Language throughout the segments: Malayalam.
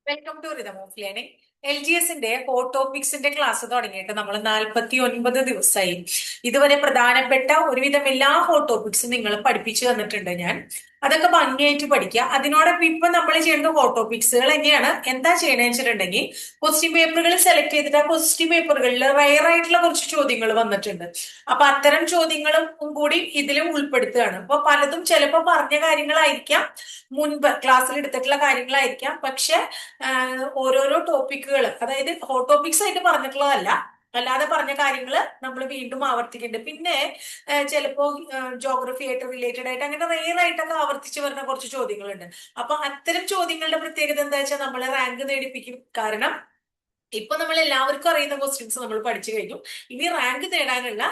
Welcome to rhythm of learning. LGSന്റെ ഹോട്ട് ടോപ്പിക്സിന്റെ ക്ലാസ് തുടങ്ങിയിട്ട് നമ്മൾ 49 ദിവസമായി. ഇതുവരെ പ്രധാനപ്പെട്ട ഒരുവിധം എല്ലാ ഹോട്ട് ടോപ്പിക്സും നിങ്ങൾ പഠിപ്പിച്ചു തന്നിട്ടുണ്ട് ഞാൻ. അതൊക്കെ ഭംഗിയായിട്ട് പഠിക്കുക. അതിനോടൊപ്പം ഇപ്പൊ നമ്മൾ ചെയ്യുന്ന ഹോട്ട് ടോപ്പിക്സുകൾ എങ്ങനെയാണ് എന്താ ചെയ്യണമെന്ന് വെച്ചിട്ടുണ്ടെങ്കിൽ, ക്വസ്റ്റ്യൻ പേപ്പറുകൾ സെലക്ട് ചെയ്തിട്ട് ആ ക്വസ്റ്റ്യൻ പേപ്പറുകളിൽ റയർ ആയിട്ടുള്ള കുറച്ച് ചോദ്യങ്ങൾ വന്നിട്ടുണ്ട്. അപ്പൊ അത്തരം ചോദ്യങ്ങളും കൂടി ഇതിലും ഉൾപ്പെടുത്തുകയാണ്. അപ്പൊ പലതും ചിലപ്പോൾ പറഞ്ഞ കാര്യങ്ങളായിരിക്കാം, മുൻപ് ക്ലാസ്സിൽ എടുത്തിട്ടുള്ള കാര്യങ്ങളായിരിക്കാം. പക്ഷെ ഓരോരോ ടോപ്പിക്കുകൾ, അതായത് ഹോട്ട് ടോപ്പിക്സ് ആയിട്ട് പറഞ്ഞിട്ടുള്ളതല്ല, അല്ലാതെ പറഞ്ഞ കാര്യങ്ങൾ നമ്മൾ വീണ്ടും ആവർത്തിക്കുന്നുണ്ട്. പിന്നെ ചിലപ്പോ ജോഗ്രഫി ആയിട്ട് റിലേറ്റഡ് ആയിട്ട് അങ്ങനെ റെയർ ആയിട്ടൊക്കെ ആവർത്തിച്ച് വരുന്ന കുറച്ച് ചോദ്യങ്ങളുണ്ട്. അപ്പൊ അത്തരം ചോദ്യങ്ങളുടെ പ്രത്യേകത എന്താ വെച്ചാൽ നമ്മളെ റാങ്ക് നേടിപ്പിക്കും. കാരണം ഇപ്പൊ നമ്മൾ എല്ലാവർക്കും അറിയുന്ന ക്വസ്റ്റ്യൻസ് നമ്മൾ പഠിച്ചു കഴിഞ്ഞു. ഇനി റാങ്ക് നേടാനുള്ള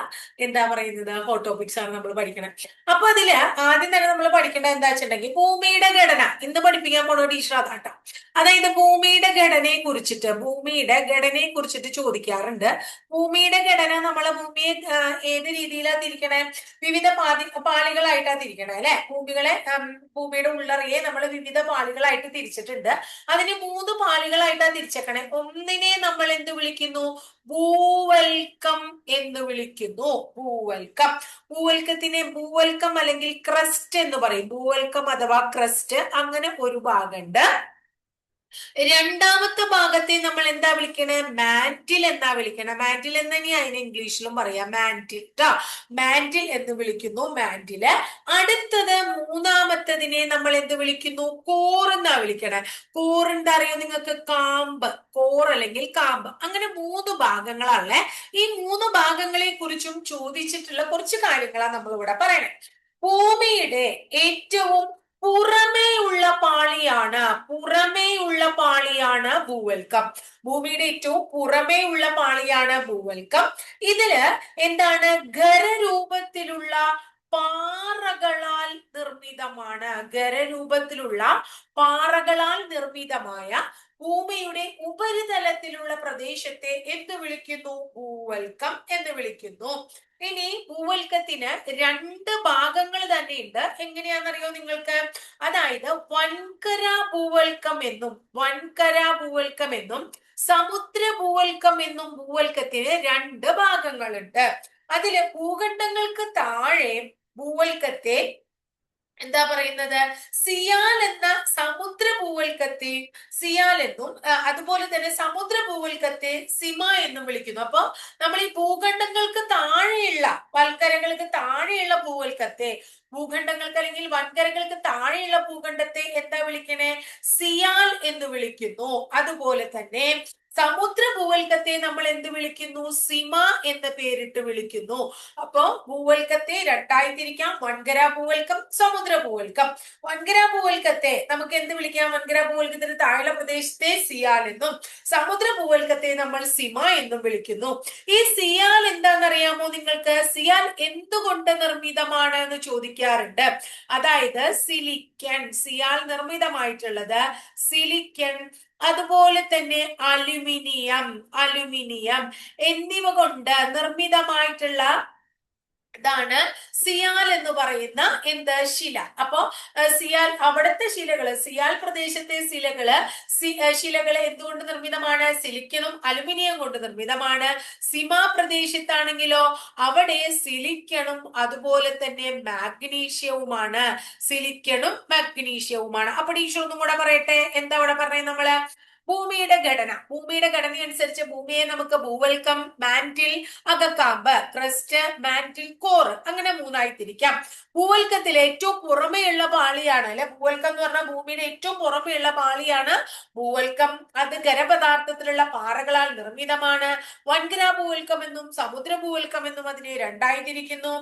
എന്താ പറയുന്നത് ഹോട്ട് ടോപ്പിക്സ് ആണ് നമ്മൾ പഠിക്കുന്നത്. അപ്പൊ അതില് ആദ്യം തന്നെ നമ്മൾ പഠിക്കേണ്ടത് എന്താ വെച്ചിട്ടുണ്ടെങ്കിൽ, ഭൂമിയുടെ ഘടന. ഇന്ന് പഠിപ്പിക്കാൻ പോണ ടീച്ചർ അതാട്ടോ. അതായത് ഭൂമിയുടെ ഘടനയെ കുറിച്ചിട്ട് ചോദിക്കാറുണ്ട്. ഭൂമിയുടെ ഘടന, നമ്മളെ ഭൂമിയെ ഏത് രീതിയിലാ തിരിക്കണേ? വിവിധ പാളികളായിട്ടാ തിരിക്കണേ അല്ലെ? ഭൂമിയുടെ ഉള്ളറയെ നമ്മൾ വിവിധ പാളികളായിട്ട് തിരിച്ചിട്ടുണ്ട്. അതിന് 3 പാളികളായിട്ടാ തിരിച്ചേക്കണേ. ഒന്നിനെ നമ്മൾ എന്ത് വിളിക്കുന്നു? ഭൂവൽക്കം എന്ന് വിളിക്കുന്നു. ഭൂവൽക്കം. ഭൂവൽക്കം അല്ലെങ്കിൽ ക്രസ്റ്റ് എന്ന് പറയും. ഭൂവൽക്കം അഥവാ ക്രസ്റ്റ്, അങ്ങനെ ഒരു ഭാഗമുണ്ട്. രണ്ടാമത്തെ ഭാഗത്തെ നമ്മൾ എന്താ വിളിക്കണേ? മാന്റിൽ എന്നാ വിളിക്കണേ. മാന്റിൽ എന്ന് തന്നെയാ അതിന് ഇംഗ്ലീഷിലും പറയാം, മാന്റിൽ ട്ടോ. മാന്റിൽ എന്ന് വിളിക്കുന്നു, മാന്റില്. അടുത്തത് മൂന്നാമത്തതിനെ നമ്മൾ എന്ത് വിളിക്കുന്നു? കോർ എന്നാ വിളിക്കണേ. കോർ എന്താ അറിയോ നിങ്ങൾക്ക്? കാമ്പ്. കോർ അല്ലെങ്കിൽ കാമ്പ്. അങ്ങനെ 3 ഭാഗങ്ങളാണല്ലേ. ഈ 3 ഭാഗങ്ങളെ കുറിച്ചും ചോദിച്ചിട്ടുള്ള കുറച്ച് കാര്യങ്ങളാണ് നമ്മൾ ഇവിടെ പറയണേ. ഭൂമിയുടെ ഏറ്റവും പുറമേയുള്ള പാളിയാണ് ഭൂവൽക്കം. ഭൂമിയുടെ ഏറ്റവും പുറമേയുള്ള പാളിയാണ് ഭൂവൽക്കം. ഇതില് എന്താണ്? ഖരരൂപത്തിലുള്ള പാറകളാൽ നിർമ്മിതമാണ്. ഖരരൂപത്തിലുള്ള പാറകളാൽ നിർമ്മിതമായ ഭൂമിയുടെ ഉപരിതലത്തിലുള്ള പ്രദേശത്തെ എന്ത് വിളിക്കുന്നു? ഭൂവൽക്കം എന്ന് വിളിക്കുന്നു. ഇനി ഭൂവൽക്കത്തിന് 2 ഭാഗങ്ങൾ തന്നെയുണ്ട്. എങ്ങനെയാണെന്നറിയോ നിങ്ങൾക്ക്? അതായത് വൻകര ഭൂവൽക്കം എന്നും സമുദ്ര ഭൂവൽക്കം എന്നും ഭൂവൽക്കത്തിന് 2 ഭാഗങ്ങളുണ്ട്. അതില് ഭൂഖണ്ഡങ്ങൾക്ക് താഴെ ഭൂവൽക്കത്തെ എന്താ പറയുന്നത്? സിയാൽ എന്ന സമുദ്ര ഭൂവൽക്കത്തെ സിയാൽ എന്നും അതുപോലെ തന്നെ സമുദ്ര ഭൂവൽക്കത്തെ സിമ എന്നും വിളിക്കുന്നു. അപ്പൊ നമ്മൾ ഈ ഭൂഖണ്ഡങ്ങൾക്ക് താഴെയുള്ള, വൻകരകൾക്ക് താഴെയുള്ള ഭൂഖണ്ഡങ്ങൾക്ക് അല്ലെങ്കിൽ വൻകരകൾക്ക് താഴെയുള്ള ഭൂഖണ്ഡത്തെ എന്താ വിളിക്കണേ? സിയാൽ എന്ന് വിളിക്കുന്നു. അതുപോലെ തന്നെ സമുദ്ര ഭൂവൽക്കത്തെ നമ്മൾ എന്ത് വിളിക്കുന്നു? സിമ എന്ന പേരിട്ട് വിളിക്കുന്നു. അപ്പോ ഭൂവൽക്കത്തെ 2ആയി തിരിക്കാം: വൻകര ഭൂവൽക്കം, സമുദ്ര ഭൂവൽക്കം. വൻകര ഭൂവൽക്കത്തെ നമുക്ക് എന്ത് വിളിക്കാം? വൻകര ഭൂവൽക്കത്തിന് താഴെ പ്രദേശത്തെ സിയാൽ എന്നും സമുദ്ര ഭൂവൽക്കത്തെ നമ്മൾ സിമ എന്നും വിളിക്കുന്നു. ഈ സിയാൽ എന്താണെന്നറിയാമോ നിങ്ങൾക്ക്? സിയാൽ എന്തുകൊണ്ട് നിർമ്മിതമാണ് എന്ന് ചോദിക്കാറുണ്ട്. അതായത് സിയാൽ നിർമ്മിതമായിട്ടുള്ളത് സിലിക്കൺ, അതുപോലെ തന്നെ അലുമിനിയം എന്നിവ കൊണ്ട് നിർമ്മിതമായിട്ടുള്ള ഇതാണ് സിയാൽ എന്ന് പറയുന്ന ശില. അപ്പോ അവിടുത്തെ സിയാൽ പ്രദേശത്തെ ശിലകള് എന്തുകൊണ്ട് നിർമ്മിതമാണ്? സിലിക്കണും അലുമിനിയം കൊണ്ട് നിർമ്മിതമാണ്. സിമ പ്രദേശത്താണെങ്കിലോ അവിടെ സിലിക്കണും അതുപോലെ തന്നെ മാഗ്നീഷ്യവുമാണ്. അപ്പൊ ടീച്ചർ ഒന്നും കൂടെ പറയട്ടെ. എന്താ ഇവിടെ പറഞ്ഞത് നമ്മള്? ഭൂമിയുടെ ഘടന അനുസരിച്ച് ഭൂമിയെ നമുക്ക് ഭൂവൽക്കം, മാന്റിൽ, അകക്കാമ്പ്, ക്രസ്റ്റ്, മാന്റിൽ, കോർ, അങ്ങനെ 3ആയി തിരിക്കാം. ഭൂവൽക്കത്തിൽ ഏറ്റവും പുറമെയുള്ള പാളിയാണ് അല്ലെ ഭൂവൽക്കം എന്ന് പറഞ്ഞാൽ ഭൂമിയുടെ ഏറ്റവും പുറമെയുള്ള പാളിയാണ് ഭൂവൽക്കം. അത് ഖരപദാർത്ഥത്തിലുള്ള പാറകളാൽ നിർമ്മിതമാണ്. വൻകര ഭൂവൽക്കം എന്നും സമുദ്ര ഭൂവൽക്കം എന്നും അതിനെ 2ആയി തിരിക്കുന്നു.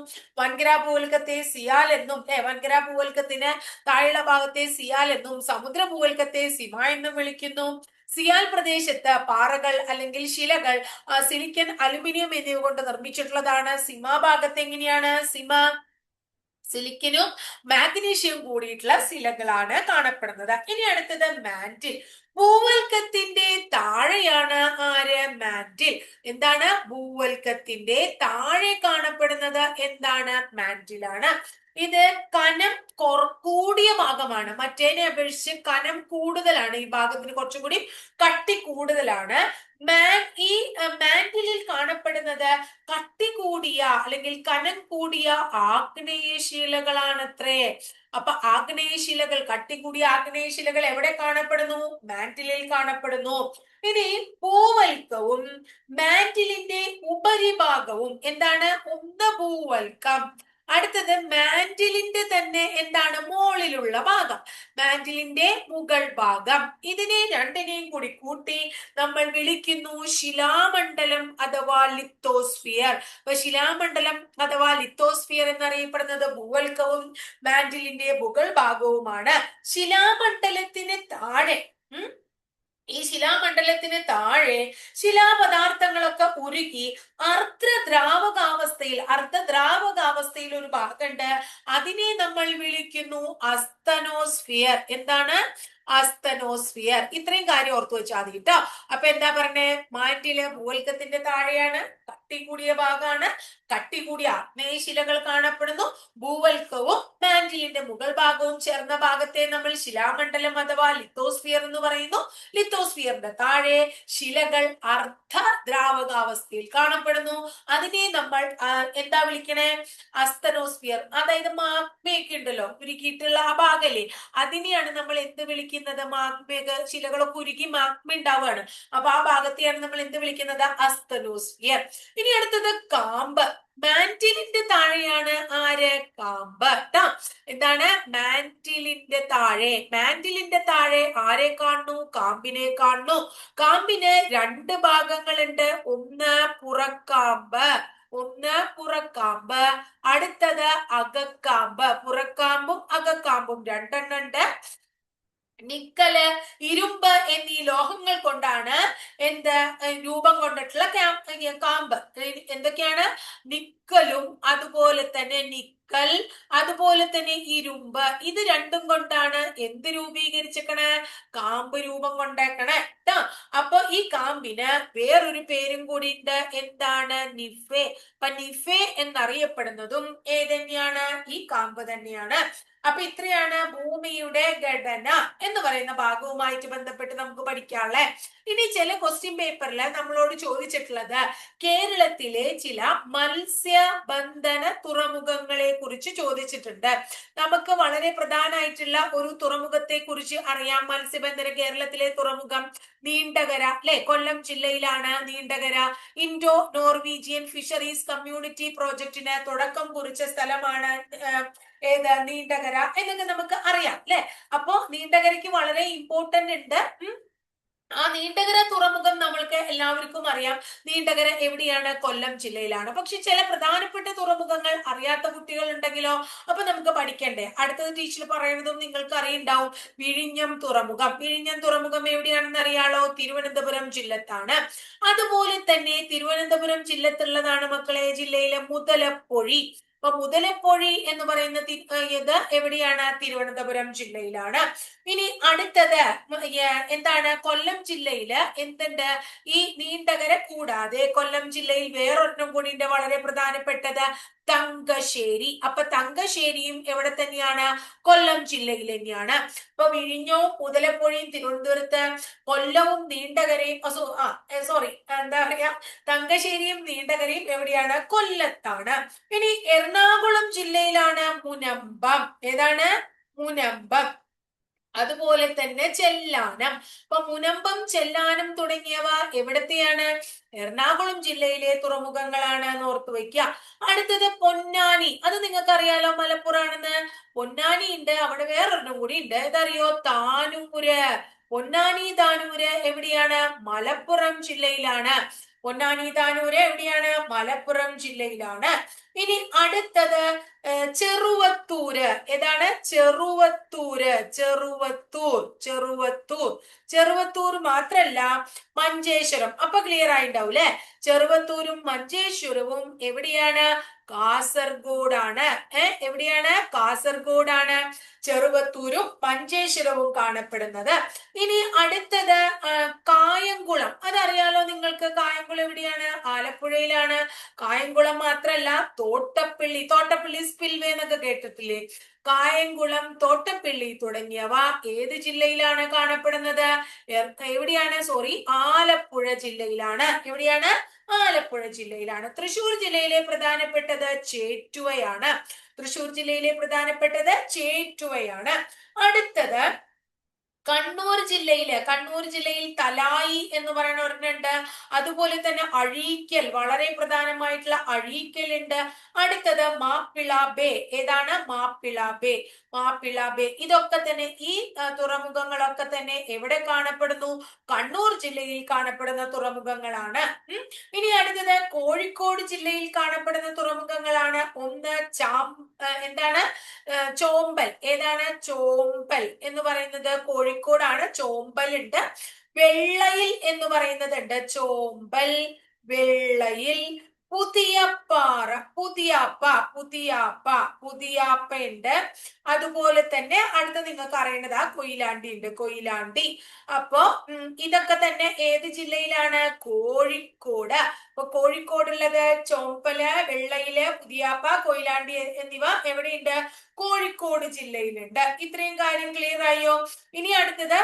വൻകര ഭൂവൽക്കത്തെ സിയാൽ എന്നും വൻകര ഭൂവൽക്കത്തിന് താഴെയുള്ള ഭാഗത്തെ സിയാൽ എന്നും സമുദ്ര ഭൂവൽക്കത്തെ സിമ എന്നും വിളിക്കുന്നു. സിയാൽ പ്രദേശത്ത് പാറകൾ അല്ലെങ്കിൽ ശിലകൾ സിലിക്കൺ, അലുമിനിയം എന്നിവ കൊണ്ട് നിർമ്മിച്ചിട്ടുള്ളതാണ്. സിമ ഭാഗത്ത് എങ്ങനെയാണ്? സിലിക്കനും മാഗ്നീഷ്യവും കൂടിയിട്ടുള്ള ശിലകളാണ് കാണപ്പെടുന്നത്. ഇനി അടുത്തത് മാന്റിൽ. ഭൂവൽക്കത്തിന്റെ താഴെയാണ് ആര്? മാന്റിൽ. എന്താണ്? ഭൂവൽക്കത്തിന്റെ താഴെ കാണപ്പെടുന്നത് എന്താണ്? മാന്റിലാണ്. ഇത് കനം കൂടിയ ഭാഗമാണ്. മറ്റേനെ അപേക്ഷിച്ച് കനം കൂടുതലാണ്. ഈ ഭാഗത്തിന് കുറച്ചും കൂടി കട്ടി കൂടുതലാണ്. ഈ മാന്റിലിൽ കാണപ്പെടുന്നത് കട്ടി കൂടിയ അല്ലെങ്കിൽ കനം കൂടിയ ആഗ്നേയശിലകളാണത്രേ. അപ്പൊ ആഗ്നേയശിലകൾ, കട്ടി കൂടിയ ആഗ്നേയശിലകൾ എവിടെ കാണപ്പെടുന്നു? മാന്റിലിൽ കാണപ്പെടുന്നു. ഇനി ഭൂവൽക്കവും മാന്റിലിന്റെ ഉപരിഭാഗവും എന്താണ്? ഭൂവൽക്കം. അടുത്തത് മാന്റിലിന്റെ തന്നെ എന്താണ്? മോളിലുള്ള ഭാഗം, മാന്റിലിന്റെ മുകൾ ഭാഗം. ഇതിനെ രണ്ടിനെയും കൂടി കൂട്ടി നമ്മൾ വിളിക്കുന്നു ശിലാമണ്ഡലം അഥവാ ലിത്തോസ്ഫിയർ. അപ്പൊ ശിലാമണ്ഡലം അഥവാ ലിത്തോസ്ഫിയർ എന്നറിയപ്പെടുന്നത് ഭൂവൽക്കവും മാന്റിലിന്റെ മുകൾ ഭാഗവുമാണ്. ശിലാമണ്ഡലത്തിന് താഴെ ഈ ശിലാമണ്ഡലത്തിന് താഴെ ശിലാപദാർത്ഥങ്ങളൊക്കെ ഉരുകി അർദ്ധദ്രാവകാവസ്ഥയിൽ ഒരു ഭാഗമുണ്ട്. അതിനെ നമ്മൾ വിളിക്കുന്നു അസ്തനോസ്ഫിയർ. എന്താണ്? അസ്തനോസ്ഫിയർ. ഇത്രയും കാര്യം ഓർത്തു വെച്ചാൽ മതി കേട്ടോ. അപ്പൊ എന്താ പറഞ്ഞേ? മാന്റില് ഭൂവൽക്കത്തിന്റെ താഴെയാണ്, കട്ടി കൂടിയ ഭാഗമാണ്, കട്ടി കൂടിയ ആഗ്നേയശിലകൾ കാണപ്പെടുന്നു. ഭൂവൽക്കവും മാന്റിലിന്റെ മുകൾ ഭാഗവും ചേർന്ന ഭാഗത്തെ നമ്മൾ ശിലാമണ്ഡലം അഥവാ ലിത്തോസ്ഫിയർ എന്ന് പറയുന്നു. ലിത്തോസ്ഫിയറിന്റെ താഴെ ശിലകൾ അർദ്ധദ്രാവകാവസ്ഥയിൽ കാണപ്പെടുന്നു. അതിനെ നമ്മൾ എന്താ വിളിക്കണേ? അസ്തനോസ്ഫിയർ. അതായത് മാഗ്മയൊക്കെ ഉണ്ടല്ലോ ഉരുക്കിയിട്ടുള്ള ആ ഭാഗല്ലേ, അതിനെയാണ് നമ്മൾ എന്ത് വിളിക്കുന്നത്? മാഗ്മയൊക്കെ ശിലകളൊക്കെ ഉരുക്കി മാഗ്മ ഉണ്ടാവുകയാണ്. അപ്പൊ ആ ഭാഗത്തെയാണ് നമ്മൾ എന്ത് വിളിക്കുന്നത്? അസ്തനോസ്ഫിയർ. ഇനി അടുത്തത് കാമ്പ്. മാന്റിലിന്റെ താഴെയാണ് ആര്? കാമ്പ്. എന്താണ്? മാന്റിലിന്റെ താഴെ ആരെ കാണുന്നു? കാമ്പിനെ കാണുന്നു. കാമ്പിന് രണ്ട് ഭാഗങ്ങളുണ്ട്. ഒന്ന് പുറക്കാമ്പ്, അടുത്തത് അകക്കാമ്പ്. പുറക്കാമ്പും അകക്കാമ്പും രണ്ടെണ്ണം ഉണ്ട്. നിക്കല്, ഇരുമ്പ് എന്നീ ലോഹങ്ങൾ കൊണ്ടാണ് രൂപം കൊണ്ടിട്ടുള്ള കാമ്പ്. എന്തൊക്കെയാണ്? നിക്കലും അതുപോലെ തന്നെ അതുപോലെ തന്നെ ഇരുമ്പ്. ഇത് രണ്ടും കൊണ്ടാണ് എന്ത് രൂപീകരിച്ചേക്കണേ? കാമ്പ് രൂപം കൊണ്ടേക്കണേ. അപ്പൊ ഈ കാമ്പിന് വേറൊരു പേരും കൂടി ഉണ്ട്. എന്താണ്? നിഫെ. അപ്പൊ നിഫെ എന്നറിയപ്പെടുന്നതും ഏതന്നെയാണ്? ഈ കാമ്പ് തന്നെയാണ്. അപ്പൊ ഇത്രയാണ് ഭൂമിയുടെ ഘടന എന്ന് പറയുന്ന ഭാഗവുമായിട്ട് ബന്ധപ്പെട്ട് നമുക്ക് പഠിക്കാനുള്ളേ. ഇനി ചില ക്വസ്റ്റ്യൻ പേപ്പറിൽ നമ്മളോട് ചോദിച്ചിട്ടുള്ളത് കേരളത്തിലെ ചില മത്സ്യബന്ധന തുറമുഖങ്ങളെ കുറിച്ച് ചോദിച്ചിട്ടുണ്ട്. നമുക്ക് വളരെ പ്രധാനമായിട്ടുള്ള ഒരു തുറമുഖത്തെ കുറിച്ച് അറിയാം. മത്സ്യബന്ധന കേരളത്തിലെ തുറമുഖം നീണ്ടകര അല്ലെ, കൊല്ലം ജില്ലയിലാണ് Neendakara. Indo Norwegian fisheries community പ്രോജക്റ്റിന് തുടക്കം കുറിച്ച സ്ഥലമാണ് ഏത്? നീണ്ടകര എന്നൊക്കെ നമുക്ക് അറിയാം അല്ലെ. അപ്പോ നീണ്ടകരയ്ക്ക് വളരെ ഇമ്പോർട്ടന്റ് ഉണ്ട്. ആ നീണ്ടകര തുറമുഖം നമ്മൾക്ക് എല്ലാവർക്കും അറിയാം. നീണ്ടകര എവിടെയാണ്? കൊല്ലം ജില്ലയിലാണ്. പക്ഷെ ചില പ്രധാനപ്പെട്ട തുറമുഖങ്ങൾ അറിയാത്ത കുട്ടികൾ ഉണ്ടെങ്കിലോ? അപ്പൊ നമുക്ക് പഠിക്കണ്ടേ? അടുത്തത് ടീച്ചർ പറയുന്നതും നിങ്ങൾക്ക് അറിയുണ്ടാവും. വിഴിഞ്ഞം തുറമുഖം എവിടെയാണെന്ന് അറിയാലോ? തിരുവനന്തപുരം ജില്ലത്താണ്. അതുപോലെ തന്നെ തിരുവനന്തപുരം ജില്ലത്തുള്ളതാണ് മക്കളെ ജില്ലയിലെ മുതലപ്പൊഴി. അപ്പൊ മുതലപ്പൊഴി എന്ന് പറയുന്ന ഇത് എവിടെയാണ്? തിരുവനന്തപുരം ജില്ലയിലാണ്. ഇനി അടുത്തത് എന്താണ്? കൊല്ലം ജില്ലയില് എന്തുണ്ട്? ഈ നീണ്ടകര കൂടാതെ കൊല്ലം ജില്ലയിൽ വേറൊരെണ്ണം കൂടി ഉണ്ട്, വളരെ പ്രധാനപ്പെട്ടത് തങ്കശ്ശേരി. അപ്പൊ തങ്കശ്ശേരിയും എവിടെ തന്നെയാണ്? കൊല്ലം ജില്ലയിൽ തന്നെയാണ്. അപ്പൊ വിഴിഞ്ഞവും മുതലപ്പൊഴിയും തിരുവനന്തപുരത്ത്, കൊല്ലവും നീണ്ടകരയും എന്താ പറയാ, തങ്കശ്ശേരിയും നീണ്ടകരയും എവിടെയാണ്? കൊല്ലത്താണ്. ഇനി എറണാകുളം ജില്ലയിലാണ് മുനമ്പം. ഏതാണ്? മുനമ്പം. അതുപോലെ തന്നെ ചെല്ലാനം. അപ്പൊ മുനമ്പം, ചെല്ലാനം തുടങ്ങിയവ എവിടത്തെയാണ്? എറണാകുളം ജില്ലയിലെ തുറമുഖങ്ങളാണ് എന്ന് ഓർത്തു വെക്കുക. അടുത്തത് പൊന്നാനി. അത് നിങ്ങൾക്ക് അറിയാലോ, മലപ്പുറാണെന്ന്. പൊന്നാനി ഉണ്ട്, അവിടെ വേറൊരെണ്ണം കൂടി ഉണ്ട്. ഇതറിയോ? താനൂര്. പൊന്നാനി താനൂര് എവിടെയാണ്? മലപ്പുറം ജില്ലയിലാണ്. പൊന്നാനി താനൂര് എവിടെയാണ്? മലപ്പുറം ജില്ലയിലാണ്. ഇനി അടുത്തത് ചെറുവത്തൂര്. ഏതാണ്? ചെറുവത്തൂർ മാത്രല്ല മഞ്ചേശ്വരം. അപ്പൊ ക്ലിയർ ആയിണ്ടാവും അല്ലെ? ചെറുവത്തൂരും മഞ്ചേശ്വരവും എവിടെയാണ്? കാസർഗോഡാണ്. എവിടെയാണ്? കാസർഗോഡാണ് ചെറുവത്തൂരും മഞ്ചേശ്വരവും കാണപ്പെടുന്നത്. ഇനി അടുത്തത് കായംകുളം. അതറിയാലോ നിങ്ങൾക്ക്. കായംകുളം എവിടെയാണ്? ആലപ്പുഴയിലാണ്. കായംകുളം മാത്രല്ല തോട്ടപ്പള്ളി സ്പിൽവേ എന്നൊക്കെ കേട്ടിട്ടില്ലേ? കായംകുളം, തോട്ടപ്പള്ളി തുടങ്ങിയവ ഏത് ജില്ലയിലാണ് കാണപ്പെടുന്നത്? എവിടെയാണ്? ആലപ്പുഴ ജില്ലയിലാണ്. എവിടെയാണ്? ആലപ്പുഴ ജില്ലയിലാണ്. തൃശ്ശൂർ ജില്ലയിലെ പ്രധാനപ്പെട്ടത് ചേറ്റുവയാണ്. തൃശ്ശൂർ ജില്ലയിലെ പ്രധാനപ്പെട്ടത് ചേറ്റുവയാണ്. അടുത്തത് കണ്ണൂർ ജില്ലയിൽ തലായി എന്ന് പറയുന്ന ഒരെണ്ണുണ്ട്. അതുപോലെ തന്നെ അഴീക്കൽ, വളരെ പ്രധാനമായിട്ടുള്ള അഴീക്കൽ ഉണ്ട്. അടുത്തത് മാപ്പിള ബേ. ഏതാണ്? മാപ്പിള ബേ. ഇതൊക്കെ തന്നെ ഈ തുറമുഖങ്ങളൊക്കെ തന്നെ എവിടെ കാണപ്പെടുന്നു? കണ്ണൂർ ജില്ലയിൽ കാണപ്പെടുന്ന തുറമുഖങ്ങളാണ്. ഇനി അടുത്തത് കോഴിക്കോട് ജില്ലയിൽ കാണപ്പെടുന്ന തുറമുഖങ്ങളാണ്. ഒന്ന് എന്താണ്? ചോമ്പൽ. ഏതാണ്? ചോമ്പൽ എന്ന് പറയുന്നത് കോഴിക്കോടാണ്. ചോമ്പൽ ഉണ്ട്. വെള്ളയിൽ എന്ന് പറയുന്നത് ഉണ്ട്. ചോമ്പൽ, വെള്ളയിൽ. പുതിയാപ്പ ഉണ്ട്. അതുപോലെ തന്നെ അടുത്ത നിങ്ങൾക്ക് അറിയേണ്ടത് കൊയിലാണ്ടി ഉണ്ട്. കൊയിലാണ്ടി. അപ്പോ ഇതൊക്കെ തന്നെ ഏത് ജില്ലയിലാണ്? കോഴിക്കോട്. അപ്പൊ കോഴിക്കോടുള്ളത് ചോമ്പല്, വെള്ളയില്, പുതിയാപ്പ, കൊയിലാണ്ടി എന്നിവ എവിടെയുണ്ട്? കോഴിക്കോട് ജില്ലയിലുണ്ട്. ഇത്രയും കാര്യം ക്ലിയർ ആയോ? ഇനി അടുത്തത്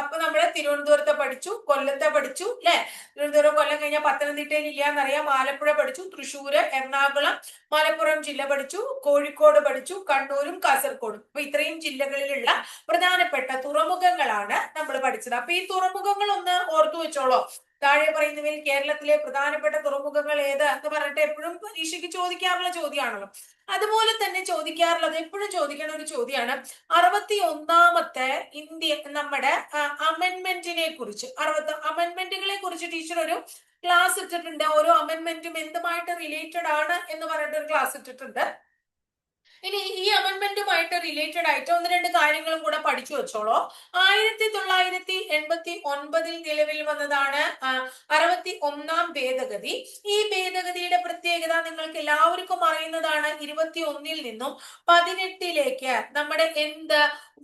അപ്പൊ നമ്മള് തിരുവനന്തപുരത്തെ പഠിച്ചു, കൊല്ലത്തെ പഠിച്ചു അല്ലെ? തിരുവനന്തപുരം, കൊല്ലം കഴിഞ്ഞാൽ പത്തനംതിട്ടയിൽ ഇല്ലാന്നറിയാം. ആലപ്പുഴ പഠിച്ചു, തൃശ്ശൂര്, എറണാകുളം, മലപ്പുറം ജില്ല പഠിച്ചു, കോഴിക്കോട് പഠിച്ചു, കണ്ണൂരും കാസർഗോഡും. അപ്പൊ ഇത്രയും ജില്ലകളിലുള്ള പ്രധാനപ്പെട്ട തുറമുഖങ്ങളാണ് നമ്മൾ പഠിച്ചത്. അപ്പൊ ഈ തുറമുഖങ്ങൾ ഒന്ന് ഓർത്തു വെച്ചോളോ. താഴെ പറയുന്നവയിൽ കേരളത്തിലെ പ്രധാനപ്പെട്ട തുറമുഖങ്ങൾ ഏത് എന്ന് പറഞ്ഞിട്ട് എപ്പോഴും പരീക്ഷയ്ക്ക് ചോദിക്കാറുള്ള ചോദ്യമാണല്ലോ. അതുപോലെ തന്നെ ചോദിക്കാറുള്ളത്, എപ്പോഴും ചോദിക്കുന്ന ഒരു ചോദ്യമാണ് 61ാമത്തെ നമ്മുടെ അമെന്റ്മെന്റിനെ കുറിച്ച്. അമെന്റ്മെന്റുകളെ കുറിച്ച് ടീച്ചർ ഒരു ക്ലാസ് ഇട്ടിട്ടുണ്ട്. ഓരോ അമെന്റ്മെന്റും എന്തുമായിട്ട് റിലേറ്റഡ് ആണ് എന്ന് പറഞ്ഞിട്ട് ഒരു ക്ലാസ് ഇട്ടിട്ടുണ്ട്. ഇനി ഈ അമെന്റ്മെന്റുമായിട്ട് റിലേറ്റഡ് ആയിട്ട് ഒന്ന് രണ്ട് കാര്യങ്ങളും കൂടെ പഠിച്ചു വെച്ചോളൂ. 1989 നിലവിൽ വന്നതാണ് 61ാം ഭേദഗതി. ഈ ഭേദഗതിയുടെ പ്രത്യേകത നിങ്ങൾക്ക് എല്ലാവർക്കും അറിയുന്നതാണ്. 21 നിന്നും 18 നമ്മുടെ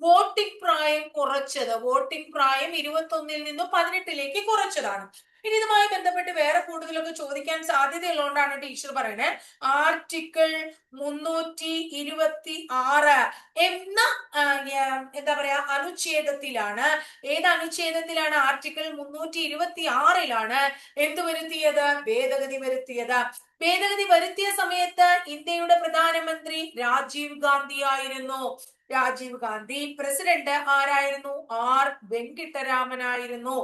വോട്ടിംഗ് പ്രായം കുറച്ചത്. വോട്ടിംഗ് പ്രായം 21 നിന്നും 18 കുറച്ചതാണ്. ഇനി ഇതുമായി ബന്ധപ്പെട്ട് വേറെ കൂടുതലൊക്കെ ചോദിക്കാൻ സാധ്യതയുള്ളതുകൊണ്ടാണ് ടീച്ചർ പറയുന്നത് ആർട്ടിക്കിൾ 326 എന്ന എന്താ പറയാ അനുച്ഛേദത്തിലാണ്. ഏത് അനുച്ഛേദത്തിലാണ്? ആർട്ടിക്കിൾ 326 എന്ത് വരുത്തിയത്? ഭേദഗതി വരുത്തിയത്. ഭേദഗതി വരുത്തിയ സമയത്ത് ഇന്ത്യയുടെ പ്രധാനമന്ത്രി രാജീവ് ഗാന്ധി ആയിരുന്നു. പ്രസിഡന്റ് ആരായിരുന്നു? ആർ വെങ്കിട്ടരാമനായിരുന്നു.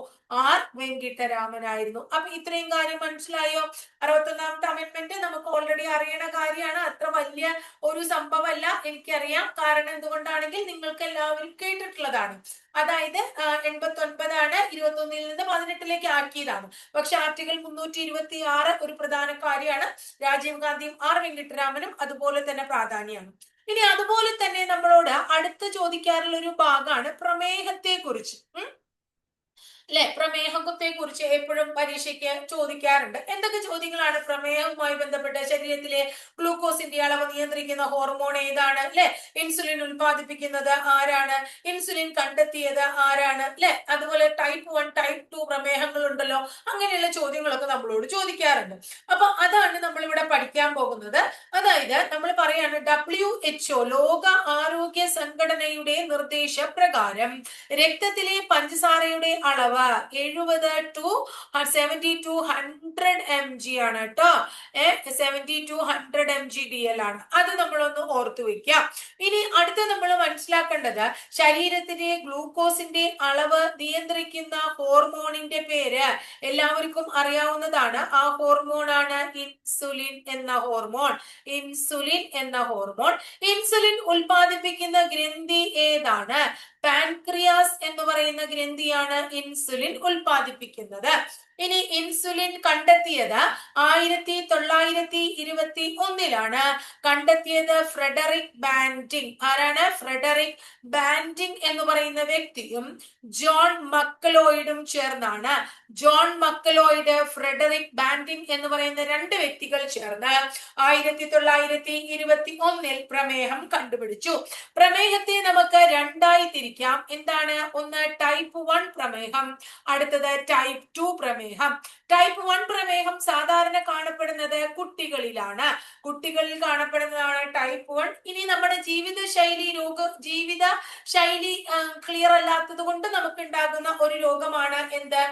അപ്പൊ ഇത്രയും കാര്യം മനസ്സിലായോ? 61ാമത്തെ അമെന്റ്മെന്റ് നമുക്ക് ഓൾറെഡി അറിയണ കാര്യമാണ്. അത്ര വലിയ ഒരു സംഭവമല്ല, എനിക്കറിയാം. കാരണം എന്തുകൊണ്ടാണെങ്കിൽ നിങ്ങൾക്ക് എല്ലാവരും കേട്ടിട്ടുള്ളതാണ്. അതായത് 89 21 നിന്ന് 18 ആക്കിയതാണ്. പക്ഷെ ആർട്ടിക്കിൾ 326 ഒരു പ്രധാന കാര്യമാണ്. രാജീവ് ഗാന്ധിയും ആർ വെങ്കിട്ടരാമനും അതുപോലെ തന്നെ പ്രാധാന്യമാണ്. ഇനി അതുപോലെ തന്നെ നമ്മളോട് അടുത്ത് ചോദിക്കാറുള്ള ഒരു ഭാഗമാണ് പ്രമേഹത്തെ കുറിച്ച്. അല്ലെ? പ്രമേഹത്തെ കുറിച്ച് എപ്പോഴും പരീക്ഷയ്ക്ക് ചോദിക്കാറുണ്ട്. എന്തൊക്കെ ചോദ്യങ്ങളാണ് പ്രമേഹവുമായി ബന്ധപ്പെട്ട്? ശരീരത്തിലെ ഗ്ലൂക്കോസിന്റെ അളവ് നിയന്ത്രിക്കുന്ന ഹോർമോൺ ഏതാണ്? അല്ലെ? ഇൻസുലിൻ ഉൽപ്പാദിപ്പിക്കുന്നത് ആരാണ്? ഇൻസുലിൻ കണ്ടെത്തിയത് ആരാണ്? അല്ലെ? അതുപോലെ ടൈപ്പ് 1 ടൈപ്പ് 2 പ്രമേഹങ്ങൾ ഉണ്ടല്ലോ. അങ്ങനെയുള്ള ചോദ്യങ്ങളൊക്കെ നമ്മളോട് ചോദിക്കാറുണ്ട്. അപ്പൊ അതാണ് നമ്മൾ ഇവിടെ പഠിക്കാൻ പോകുന്നത്. അതായത് നമ്മൾ പറയാണ് WHO ലോക ആരോഗ്യ സംഘടനയുടെ നിർദ്ദേശപ്രകാരം രക്തത്തിലെ പഞ്ചസാരയുടെ അളവ് 70 to 70 to 100 mg ആണ് കേട്ടോ. 70 to 100 mg/dl ആണ്. അത് നമ്മളൊന്ന് ഓർത്തു വെക്കാം. ഇനി അടുത്ത നമ്മൾ മനസ്സിലാക്കേണ്ടത് ശരീരത്തിലെ ഗ്ലൂക്കോസിന്റെ അളവ് നിയന്ത്രിക്കുന്ന ഹോർമോണിന്റെ പേര് എല്ലാവർക്കും അറിയാവുന്നതാണ്. ആ ഹോർമോണാണ് ഇൻസുലിൻ എന്ന ഹോർമോൺ. ഇൻസുലിൻ ഉൽപ്പാദിപ്പിക്കുന്ന ഗ്രന്ഥി ഏതാണ്? പാൻക്രിയാസ് എന്ന് പറയുന്ന ഗ്രന്ഥിയാണ് ഇൻസുലിൻ ഉൽപ്പാദിപ്പിക്കുന്നത്. ഇനി ഇൻസുലിൻ കണ്ടെത്തിയത് 1921 കണ്ടെത്തിയത് ഫ്രെഡറിക് ബാൻഡിങ്. ആരാണ്? ഫ്രെഡറിക് ബാൻഡിങ് എന്ന് പറയുന്ന വ്യക്തിയും ജോൺ മക്ലോയിഡും ചേർന്നാണ്. ജോൺ മക്ലോയിഡ്, ഫ്രെഡറിക് ബാൻഡിങ് എന്ന് പറയുന്ന രണ്ട് വ്യക്തികൾ ചേർന്ന് 1921 പ്രമേഹം കണ്ടുപിടിച്ചു. പ്രമേഹത്തെ നമുക്ക് രണ്ടായി തിരിക്കാം. തിരിക്കാം. എന്താണ്? ഒന്ന് ടൈപ്പ് 1 പ്രമേഹം, അടുത്തത് ടൈപ്പ് 2 പ്രമേഹം. ടൈപ്പ് 1 പ്രമേഹം സാധാരണ കാണപ്പെടുന്നത് കുട്ടികളിലാണ്. കുട്ടികളിൽ കാണപ്പെടുന്നതാണ് ടൈപ്പ് 1. ഇനി നമ്മുടെ ജീവിത ശൈലി ക്ലിയർ അല്ലാത്തത് കൊണ്ട് നമുക്ക് ഉണ്ടാകുന്ന ഒരു രോഗമാണ് എന്ത്?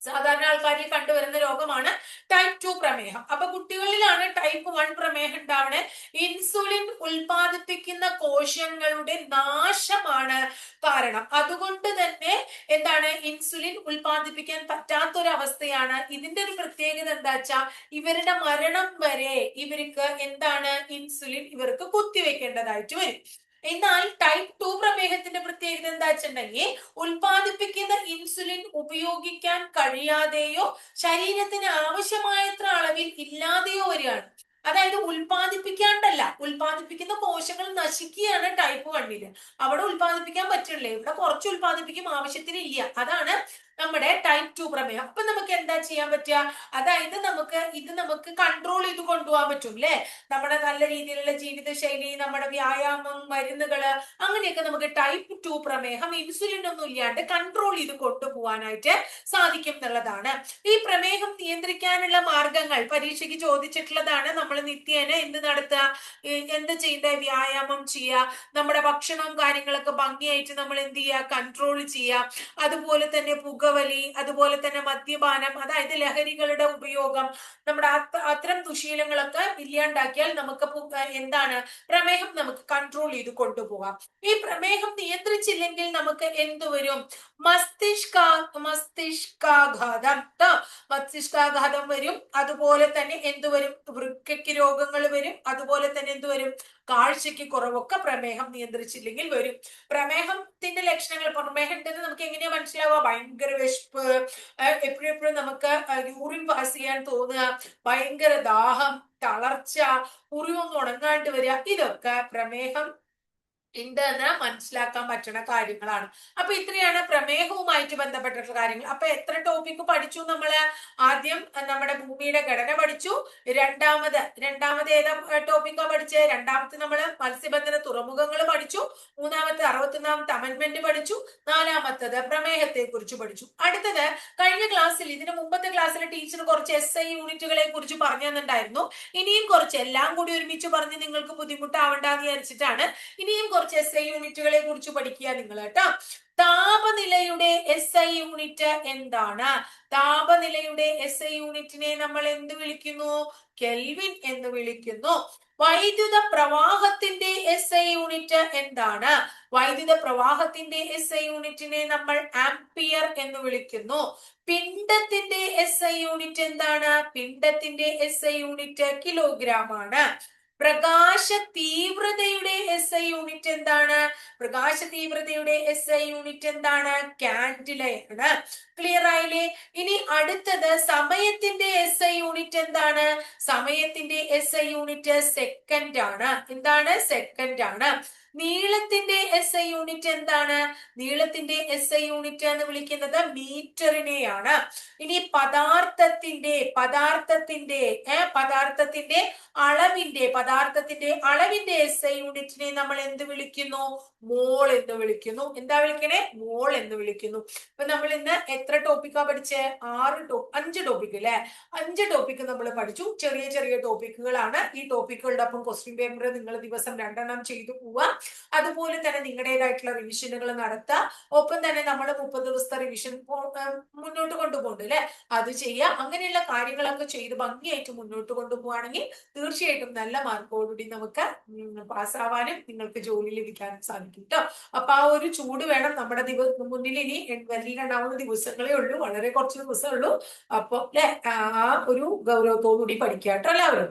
സാധാരണ ആൾക്കാരിൽ കണ്ടുവരുന്ന രോഗമാണ് ടൈപ്പ് 2 പ്രമേഹം. അപ്പൊ കുട്ടികളിലാണ് ടൈപ്പ് 1 പ്രമേഹം ഉണ്ടാവണേ. ഇൻസുലിൻ ഉൽപ്പാദിപ്പിക്കുന്ന കോശങ്ങളുടെ നാശമാണ് കാരണം. അതുകൊണ്ട് തന്നെ എന്താണ്? ഇൻസുലിൻ ഉൽപ്പാദിപ്പിക്കാൻ പറ്റാത്തൊരവസ്ഥയാണ്. ഇതിന്റെ ഒരു പ്രത്യേകത എന്താ വെച്ചാൽ ഇവരുടെ മരണം വരെ ഇവർക്ക് എന്താണ്? ഇൻസുലിൻ ഇവർക്ക് കുത്തിവെക്കേണ്ടതായിട്ട് വരും. എന്നാൽ ടൈപ്പ് 2 പ്രമേഹത്തിന്റെ പ്രത്യേകത എന്താ വെച്ചിട്ടുണ്ടെങ്കിൽ ഉൽപ്പാദിപ്പിക്കുന്ന ഇൻസുലിൻ ഉപയോഗിക്കാൻ കഴിയാതെയോ ശരീരത്തിന് ആവശ്യമായത്ര അളവിൽ ഇല്ലാതെയോ വരികയാണ്. അതായത് ഉൽപ്പാദിപ്പിക്കാണ്ടല്ല, ഉൽപ്പാദിപ്പിക്കുന്ന കോശങ്ങൾ നശിക്കുകയാണ് ടൈപ്പ് 1. അവിടെ ഉൽപ്പാദിപ്പിക്കാൻ പറ്റില്ലേ, ഇവിടെ കുറച്ച് ഉൽപ്പാദിപ്പിക്കും, ആവശ്യത്തിന് ഇല്ല. അതാണ് നമ്മുടെ ടൈപ്പ് 2 പ്രമേഹം. അപ്പൊ നമുക്ക് എന്താ ചെയ്യാൻ പറ്റുക? അതായത് നമുക്ക് കൺട്രോൾ ചെയ്ത് കൊണ്ടുപോകാൻ പറ്റും അല്ലെ? നമ്മുടെ നല്ല രീതിയിലുള്ള ജീവിതശൈലി, നമ്മുടെ വ്യായാമം, മരുന്നുകള്, അങ്ങനെയൊക്കെ നമുക്ക് ടൈപ്പ് 2 പ്രമേഹം ഇൻസുലിൻ ഒന്നും ഇല്ലാണ്ട് കൺട്രോൾ ചെയ്ത് കൊണ്ടുപോകാനായിട്ട് സാധിക്കും എന്നുള്ളതാണ്. ഈ പ്രമേഹം നിയന്ത്രിക്കാനുള്ള മാർഗങ്ങൾ പരീക്ഷയ്ക്ക് ചോദിച്ചിട്ടുള്ളതാണ്. നമ്മൾ നിത്യേന എന്ത് നടത്തുക? എന്ത് ചെയ്യേണ്ട? വ്യായാമം ചെയ്യുക, നമ്മുടെ ഭക്ഷണവും കാര്യങ്ങളൊക്കെ ഭംഗിയായിട്ട് നമ്മൾ എന്ത് ചെയ്യുക? കൺട്രോൾ ചെയ്യുക. അതുപോലെ തന്നെ പുകവലി, അതുപോലെ തന്നെ മദ്യപാനം, അതായത് ലഹരികളുടെ ഉപയോഗം, നമ്മുടെ അത്തരം ദുശീലങ്ങളൊക്കെ ഇല്ലാണ്ടാക്കിയാൽ നമുക്ക് എന്താണ്? പ്രമേഹം നമുക്ക് കൺട്രോൾ ചെയ്ത് കൊണ്ടുപോകാം. ഈ പ്രമേഹം നിയന്ത്രിച്ചില്ലെങ്കിൽ നമുക്ക് എന്ത് വരും? മസ്തിഷ്കാഘാതം മസ്തിഷ്കാഘാതം വരും. അതുപോലെ തന്നെ എന്ത് വരും? വൃക്കയ്ക്ക് രോഗങ്ങൾ വരും. അതുപോലെ തന്നെ എന്ത് വരും? കാഴ്ചയ്ക്ക് കുറവൊക്കെ പ്രമേഹം നിയന്ത്രിച്ചില്ലെങ്കിൽ വരും. പ്രമേഹത്തിന്റെ ലക്ഷണങ്ങൾ, പ്രമേഹം ഉണ്ടെന്ന് നമുക്ക് എങ്ങനെയാ മനസ്സിലാവുക? ഭയങ്കര വിശപ്പ്, എപ്പോഴും നമുക്ക് യൂറിൻ പാസ് ചെയ്യാൻ തോന്നുക, ഭയങ്കര ദാഹം, തളർച്ച, മുറിവൊന്നും ഉണങ്ങാണ്ട് വരിക, ഇതൊക്കെ പ്രമേഹം ഉണ്ടെന്ന് മനസ്സിലാക്കാൻ പറ്റുന്ന കാര്യങ്ങളാണ്. അപ്പൊ ഇത്രയാണ് പ്രമേഹവുമായിട്ട് ബന്ധപ്പെട്ടിട്ടുള്ള കാര്യങ്ങൾ. അപ്പൊ എത്ര ടോപ്പിക് പഠിച്ചു നമ്മള്? ആദ്യം നമ്മുടെ ഭൂമിയുടെ ഘടന പഠിച്ചു. രണ്ടാമത് ഏതാ ടോപ്പിക്കാ പഠിച്ചത്? രണ്ടാമത്തെ നമ്മള് മത്സ്യബന്ധന തുറമുഖങ്ങൾ പഠിച്ചു. മൂന്നാമത്തെ 61ാമത്തെ അമെന്റ്മെന്റ് പഠിച്ചു. നാലാമത്തത് പ്രമേഹത്തെ കുറിച്ച് പഠിച്ചു. അടുത്തത് കഴിഞ്ഞ ക്ലാസ്സിൽ, ഇതിന് മുമ്പത്തെ ക്ലാസ്സിൽ ടീച്ചർ കുറച്ച് SI യൂണിറ്റുകളെ കുറിച്ച് പറഞ്ഞു തന്നിട്ടുണ്ടായിരുന്നു. ഇനിയും കുറച്ച്, എല്ലാം കൂടി ഒരുമിച്ച് പറഞ്ഞ് നിങ്ങൾക്ക് ബുദ്ധിമുട്ടാവണ്ടെന്ന് വിചാരിച്ചിട്ടാണ് ഇനിയും കുറച്ച് SI യൂണിറ്റുകളെ കുറിച്ച് പഠിക്കുക നിങ്ങൾ കേട്ടോ. താപനിലയുടെ SI യൂണിറ്റ് എന്താണ്? താപനിലയുടെ SI യൂണിറ്റിനെ നമ്മൾ എന്ത് വിളിക്കുന്നു? കെൽവിൻ എന്ന് വിളിക്കുന്നു. വൈദ്യുത പ്രവാഹത്തിന്റെ SI യൂണിറ്റ് എന്താണ്? വൈദ്യുത പ്രവാഹത്തിന്റെ SI യൂണിറ്റിനെ നമ്മൾ ആംപിയർ എന്ന് വിളിക്കുന്നു. പിണ്ഡത്തിന്റെ SI യൂണിറ്റ് എന്താണ്? പിണ്ഡത്തിന്റെ SI യൂണിറ്റ് കിലോഗ്രാം ആണ്. പ്രകാശ തീവ്രതയുടെ SI യൂണിറ്റ് എന്താണ്? പ്രകാശ തീവ്രതയുടെ SI യൂണിറ്റ് എന്താണ്? കാൻഡിലയാണ്. ക്ലിയർ ആയില്ലേ? ഇനി അടുത്തത് സമയത്തിന്റെ SI യൂണിറ്റ് എന്താണ്? സമയത്തിന്റെ SI യൂണിറ്റ് സെക്കൻഡ് ആണ്. എന്താണ്? സെക്കൻഡ് ആണ്. നീളത്തിന്റെ SI യൂണിറ്റ് എന്താണ്? നീളത്തിന്റെ SI യൂണിറ്റ് എന്ന് വിളിക്കുന്നത് മീറ്ററിനെയാണ്. ഇനി പദാർത്ഥത്തിന്റെ അളവിന്റെ SI യൂണിറ്റിനെ നമ്മൾ എന്ത് വിളിക്കുന്നു? മോൾ എന്ന് വിളിക്കുന്നു. എന്താ വിളിക്കണേ? മോൾ എന്ന് വിളിക്കുന്നു. അപ്പൊ നമ്മൾ ഇന്ന് എത്ര ടോപ്പിക്കാ പഠിച്ചേ? 5 ടോപ്പിക് അല്ലെ? 5 ടോപ്പിക് നമ്മൾ പഠിച്ചു. ചെറിയ ചെറിയ ടോപ്പിക്കുകളാണ്. ഈ ടോപ്പിക്കുകളുടെ ഒപ്പം ക്വസ്റ്റ്യൻ പേപ്പർ നിങ്ങൾ ദിവസം 2 ചെയ്തു പോവുക. അതുപോലെ തന്നെ നിങ്ങളുടേതായിട്ടുള്ള റിവിഷനുകൾ നടത്തുക. ഒപ്പം തന്നെ നമ്മൾ 30 ദിവസത്തെ റിവിഷൻ മുന്നോട്ട് കൊണ്ടുപോകുന്നുണ്ട് അല്ലെ? അത് ചെയ്യുക. അങ്ങനെയുള്ള കാര്യങ്ങളൊക്കെ ചെയ്ത് ഭംഗിയായിട്ട് മുന്നോട്ട് കൊണ്ടുപോവുകയാണെങ്കിൽ തീർച്ചയായിട്ടും നല്ല മാർക്കോടുകൂടി നമുക്ക് പാസ്സാവാനും നിങ്ങൾക്ക് ജോലി ലഭിക്കാനും സാധിക്കും കേട്ടോ. അപ്പൊ ആ ഒരു ചൂട് വേണം. നമ്മുടെ മുന്നിൽ ഇനി വലിയ ദിവസങ്ങളേ ഉള്ളൂ, വളരെ കുറച്ച് ദിവസമേ ഉള്ളൂ. അപ്പൊ അല്ലെ, ആ ഒരു ഗൗരവത്തോടുകൂടി പഠിക്കുക കേട്ടോ എല്ലാവരും.